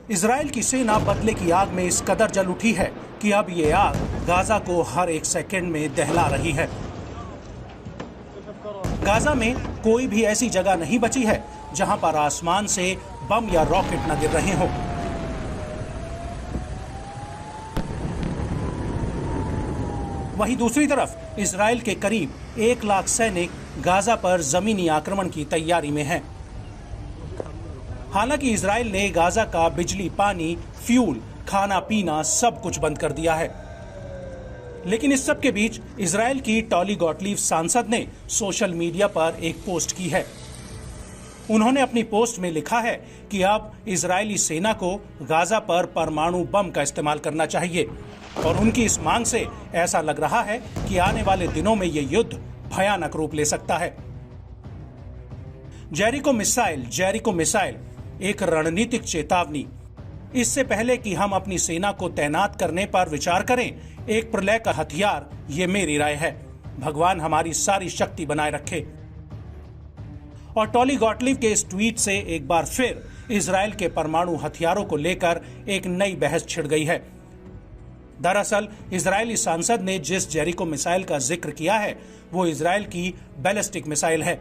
Israel की सेना बदले की आग में इस कदर जल उठी है कि अब ये आग गाजा को हर एक सेकंड में दहला रही है। गाजा में कोई भी ऐसी जगह नहीं बची है जहां पर आसमान से बम या रॉकेट न गिर रहे हों। वहीं दूसरी तरफ इजराइल के करीब 1 लाख सैनिक गाजा पर जमीनी आक्रमण की तैयारी में हैं। हालांकि इजराइल ने गाजा का बिजली, पानी, फ्यूल, खाना पीना सब कुछ बंद कर दिया है। लेकिन इस सब के बीच इजराइल की टॉली गॉटलीव सांसद ने सोशल मीडिया पर एक पोस्ट की है। उन्होंने अपनी पोस्ट में लिखा है कि अब इजरायली सेना को गाजा पर परमाणु बम का इस्तेमाल करना चाहिए और उनकी इस मांग से ऐसा लग रहा है कि आने वाले दिनों में ये युद्ध भयानक रूप ले सकता है। जेरिको मिसाइल एक रणनीतिक चेतावनी। इससे पहले कि हम अपनी सेना को तैनात करने पर विचार करें, एक प्रलय का हथियार, ये मेरी राय है। भगवान हमारी सारी शक्ति बनाए रखे। और टॉली गॉटलीव के इस ट्वीट से एक बार फिर इजराइल के परमाणु हथियारों को लेकर एक नई बहस छिड़ गई है। दरअसल इजरायली सांसद ने जिस जेरिको मिसाइल का जिक्र किया है वो इजराइल की बैलिस्टिक मिसाइल है।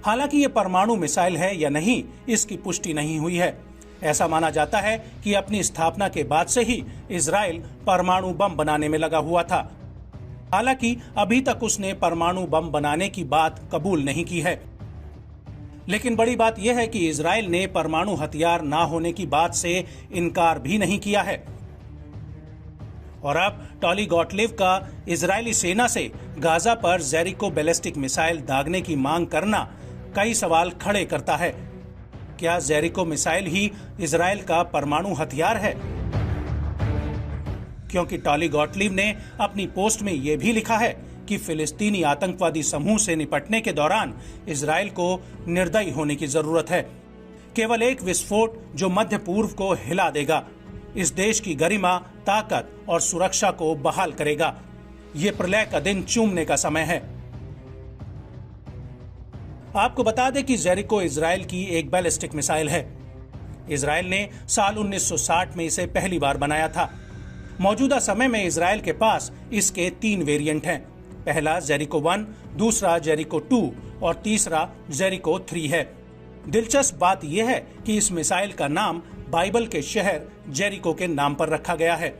हालांकि ये परमाणु मिसाइल है या नहीं, इसकी पुष्टि नहीं हुई है। ऐसा माना जाता है कि अपनी स्थापना के बाद से ही इजराइल परमाणु बम बनाने में लगा हुआ था। हालांकि अभी तक उसने परमाणु बम बनाने की बात कबूल नहीं की है। लेकिन बड़ी बात यह है कि इजराइल ने परमाणु हथियार ना होने की बात से इनकार भी नहीं किया है। और अब टॉली गॉटलीव का इजरायली सेना से गाजा पर जेरिको बैलिस्टिक मिसाइल दागने की मांग करना कई सवाल खड़े करता है। क्या जेरिको मिसाइल ही इजराइल का परमाणु हथियार है? क्योंकि टॉली गॉटलीव ने अपनी पोस्ट में यह भी लिखा है कि फिलिस्तीनी आतंकवादी समूह से निपटने के दौरान इजराइल को निर्दयी होने की जरूरत है। केवल एक विस्फोट जो मध्य पूर्व को हिला देगा, इस देश की गरिमा, ताकत और सुरक्षा को बहाल करेगा। ये प्रलय का दिन चूमने का समय है। आपको बता दें कि जेरिको इजराइल की एक बैलिस्टिक मिसाइल है। इजराइल ने साल 1960 में इसे पहली बार बनाया था। मौजूदा समय में इजराइल के पास इसके 3 वेरिएंट हैं। पहला जेरिको 1, दूसरा जेरिको 2 और तीसरा जेरिको 3 है। दिलचस्प बात यह है कि इस मिसाइल का नाम बाइबल के शहर जेरिको के नाम पर रखा गया है।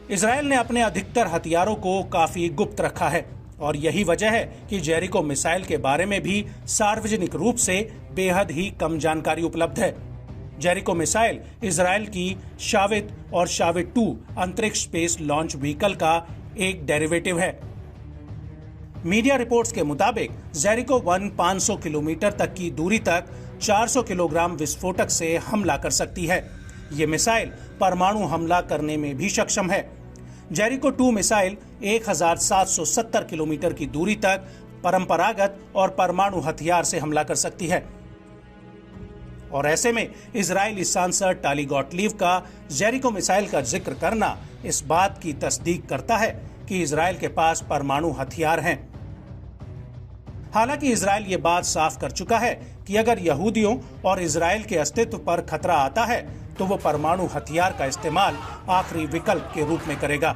इजराइल ने अपने अधिकतर हथियारों को काफी गुप्त रखा है और यही वजह है कि जेरिको मिसाइल के बारे में भी सार्वजनिक रूप से बेहद ही कम जानकारी उपलब्ध है। जेरिको मिसाइल इजराइल की शावित और शावित 2 अंतरिक्ष स्पेस लॉन्च व्हीकल का एक डेरिवेटिव है। मीडिया रिपोर्ट्स के मुताबिक जेरिको 1 500 किलोमीटर तक की दूरी तक 400 किलोग्राम विस्फोटक से हमला कर सकती है। ये मिसाइल परमाणु हमला करने में भी सक्षम है। जेरिको 2 मिसाइल 1770 किलोमीटर की दूरी तक परंपरागत और परमाणु हथियार से हमला कर सकती है। और ऐसे में इजरायली सांसद टॉली गॉटलीव का जेरिको मिसाइल का जिक्र करना इस बात की तस्दीक करता है कि इजराइल के पास परमाणु हथियार हैं। हालांकि इजराइल ये बात साफ कर चुका है कि अगर यहूदियों और इजराइल के अस्तित्व पर खतरा आता है तो वो परमाणु हथियार का इस्तेमाल आखिरी विकल्प के रूप में करेगा।